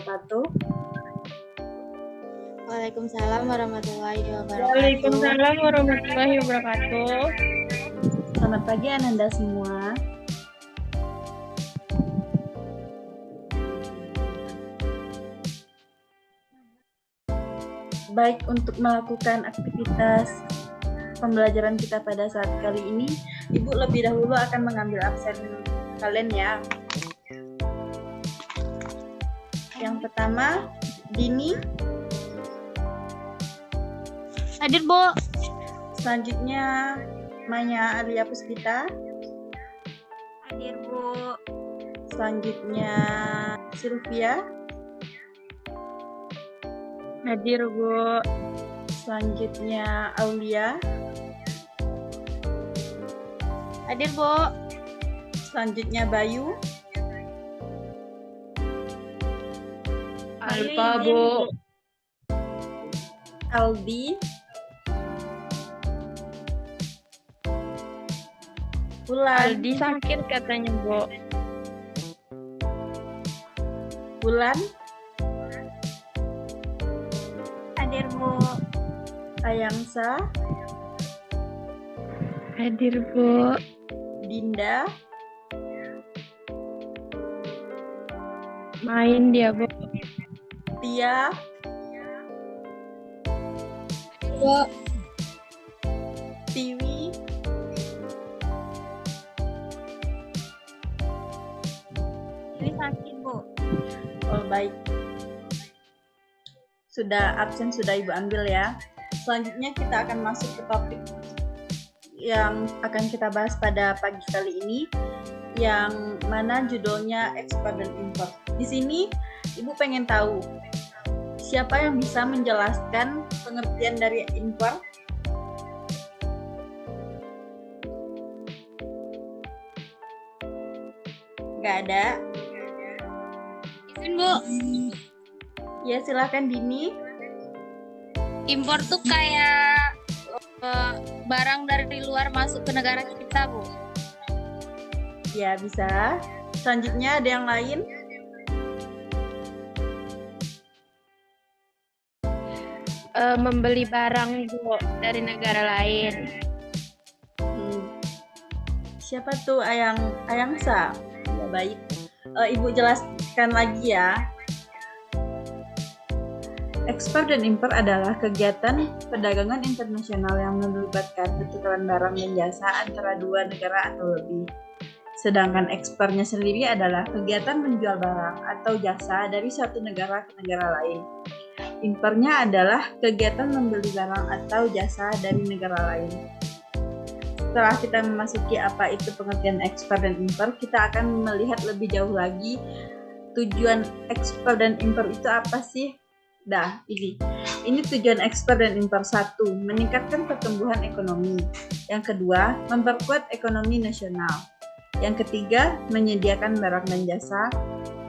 wabarakatuh. Waalaikumsalam warahmatullahi wabarakatuh. Waalaikumsalam warahmatullahi wabarakatuh. Selamat pagi Ananda semua. Baik, untuk melakukan aktivitas pembelajaran kita pada saat kali ini, Ibu lebih dahulu akan mengambil absen kalian ya. Yang pertama, Dini. Hadir, Bu. Selanjutnya, Maya Alia Puspita. Hadir, Bu. Selanjutnya, Sylvia. Hadir, Bu. Selanjutnya, Aulia. Hadir, Bu. Selanjutnya, Bayu. Alfa, Bu. Aldi. Bulan. Aldi sakit katanya, Bu. Bulan. Hadir, Bu. Ayangsa. Hadir, Bu. Dinda. Main dia, Bu. Tia. Bu. Tiwi. Ini sakit, Bu. Oh, baik. Sudah absen, sudah Ibu ambil ya. Selanjutnya kita akan masuk ke topik yang akan kita bahas pada pagi kali ini, yang mana judulnya ekspor dan impor. Di sini Ibu pengen tahu siapa yang bisa menjelaskan pengertian dari impor? Nggak ada? Izin, Bu. Ya, silakan Dini. Impor tuh kayak barang dari luar masuk ke negara kita, Bu. Ya, bisa. Selanjutnya ada yang lain? Membeli barang, Bu, dari negara lain. Siapa tuh Ayangsa? Ya, baik. Ibu jelaskan lagi ya. Ekspor dan impor adalah kegiatan perdagangan internasional yang melibatkan pertukaran barang dan jasa antara dua negara atau lebih. Sedangkan ekspornya sendiri adalah kegiatan menjual barang atau jasa dari satu negara ke negara lain. Impornya adalah kegiatan membeli barang atau jasa dari negara lain. Setelah kita memasuki apa itu pengertian ekspor dan impor, kita akan melihat lebih jauh lagi tujuan ekspor dan impor itu apa sih? Ini tujuan ekspor dan impor. 1. Meningkatkan pertumbuhan ekonomi. Yang kedua, memperkuat ekonomi nasional. Yang ketiga, menyediakan barang dan jasa.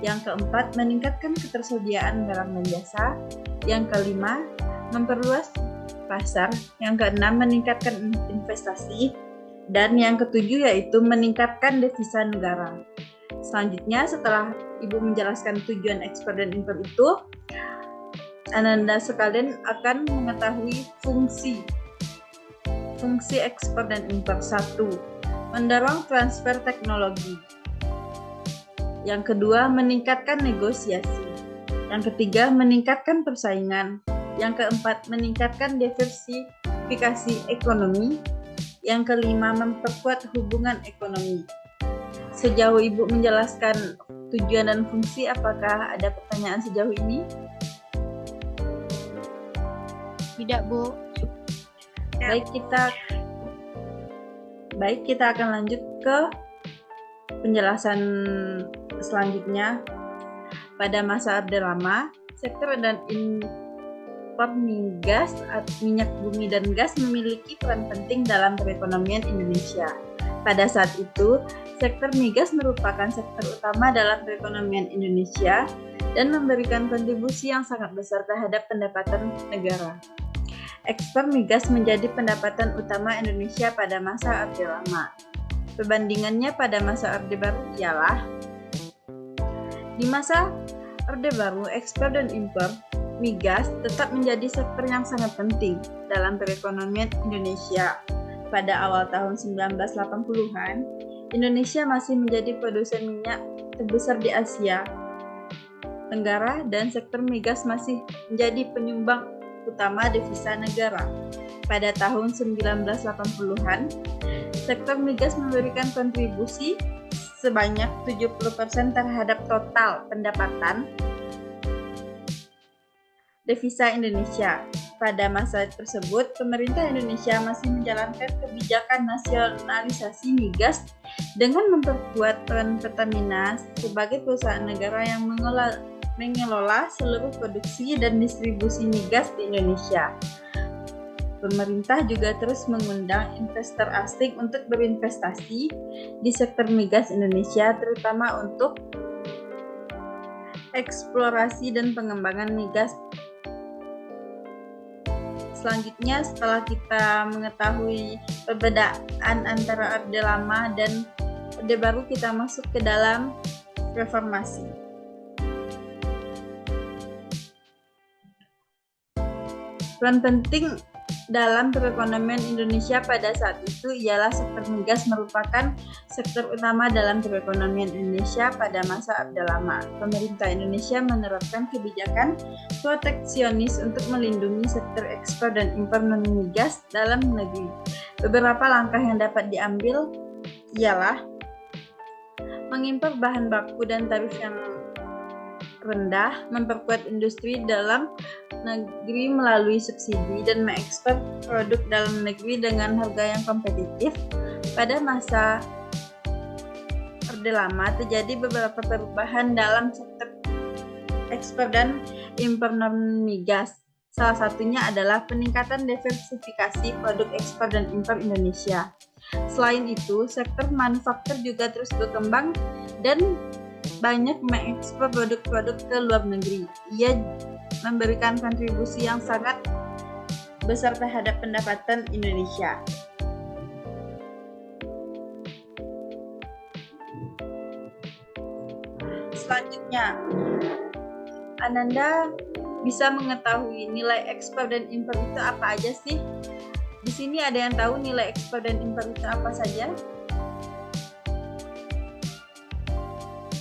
Yang keempat, meningkatkan ketersediaan barang dan jasa. Yang kelima, memperluas pasar. Yang keenam, meningkatkan investasi. Dan yang ketujuh yaitu meningkatkan devisa negara. Selanjutnya, setelah Ibu menjelaskan tujuan ekspor dan impor itu, Ananda sekalian akan mengetahui fungsi ekspor dan impor. 1. Mendorong transfer teknologi. Yang kedua, meningkatkan negosiasi. Yang ketiga, meningkatkan persaingan. Yang keempat, meningkatkan diversifikasi ekonomi. Yang kelima, memperkuat hubungan ekonomi. Sejauh Ibu menjelaskan tujuan dan fungsi, apakah ada pertanyaan sejauh ini? Tidak, Bu. Baik, kita akan lanjut ke penjelasan selanjutnya. Pada masa Orde Lama, sektor dan impor migas, minyak bumi dan gas memiliki peran penting dalam perekonomian Indonesia. Pada saat itu, sektor migas merupakan sektor utama dalam perekonomian Indonesia dan memberikan kontribusi yang sangat besar terhadap pendapatan negara. Ekspor migas menjadi pendapatan utama Indonesia pada masa Orde Lama. Perbandingannya pada masa Orde Baru ialah di masa Orde Baru, ekspor dan impor migas tetap menjadi sektor yang sangat penting dalam perekonomian Indonesia. Pada awal tahun 1980-an, Indonesia masih menjadi produsen minyak terbesar di Asia Tenggara dan sektor migas masih menjadi penyumbang utama devisa negara. Pada tahun 1980-an, sektor migas memberikan kontribusi sebanyak 70% terhadap total pendapatan devisa Indonesia. Pada masa tersebut, pemerintah Indonesia masih menjalankan kebijakan nasionalisasi migas dengan memperkuat peran Pertamina sebagai perusahaan negara yang mengelola seluruh produksi dan distribusi migas di Indonesia. Pemerintah juga terus mengundang investor asing untuk berinvestasi di sektor migas Indonesia, terutama untuk eksplorasi dan pengembangan migas. Selanjutnya, setelah kita mengetahui perbedaan antara Orde Lama dan Orde Baru, kita masuk ke dalam reformasi. Peran penting dalam perekonomian Indonesia pada saat itu ialah sektor migas merupakan sektor utama dalam perekonomian Indonesia pada masa Orde Lama. Pemerintah Indonesia menerapkan kebijakan proteksionis untuk melindungi sektor ekspor dan impor non-migas dalam negeri. Beberapa langkah yang dapat diambil ialah mengimpor bahan baku dan tarif yang rendah, memperkuat industri dalam negeri melalui subsidi, dan mengekspor produk dalam negeri dengan harga yang kompetitif. Pada masa Orde Lama terjadi beberapa perubahan dalam sektor ekspor dan impor non-migas. Salah satunya adalah peningkatan diversifikasi produk ekspor dan impor Indonesia. Selain itu, sektor manufaktur juga terus berkembang dan banyak mengekspor produk-produk ke luar negeri. Ia memberikan kontribusi yang sangat besar terhadap pendapatan Indonesia. Selanjutnya, Ananda bisa mengetahui nilai ekspor dan impor itu apa aja sih? Di sini ada yang tahu nilai ekspor dan impor itu apa saja?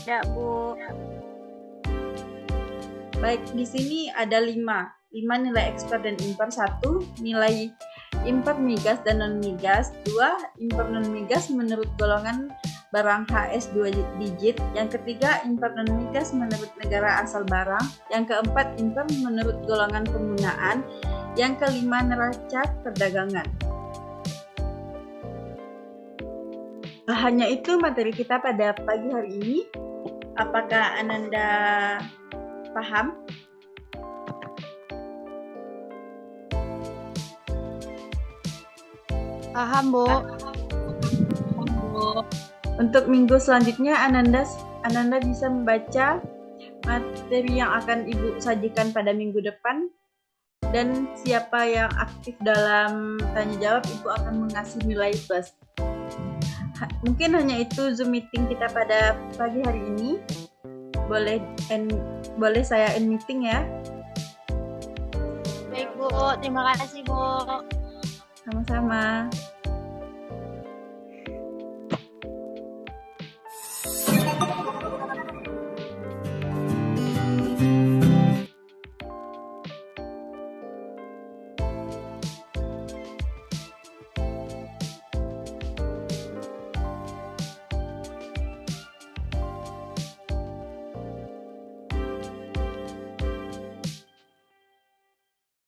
Ya, Bu. Baik, di sini ada 5 nilai ekspor dan impor. 1, nilai impor migas dan non-migas. 2, impor non-migas menurut golongan barang HS 2 digit. Yang ketiga, impor non-migas menurut negara asal barang. Yang keempat, impor menurut golongan penggunaan. Yang kelima, neraca perdagangan. Hanya itu materi kita pada pagi hari ini. Apakah Ananda paham? Paham, Bu. Untuk minggu selanjutnya Ananda bisa membaca materi yang akan Ibu sajikan pada minggu depan, dan siapa yang aktif dalam tanya jawab, Ibu akan mengasih nilai plus. Mungkin hanya itu Zoom meeting kita pada pagi hari ini. Boleh saya end meeting ya. Baik, Bu. Terima kasih, Bu. Sama-sama.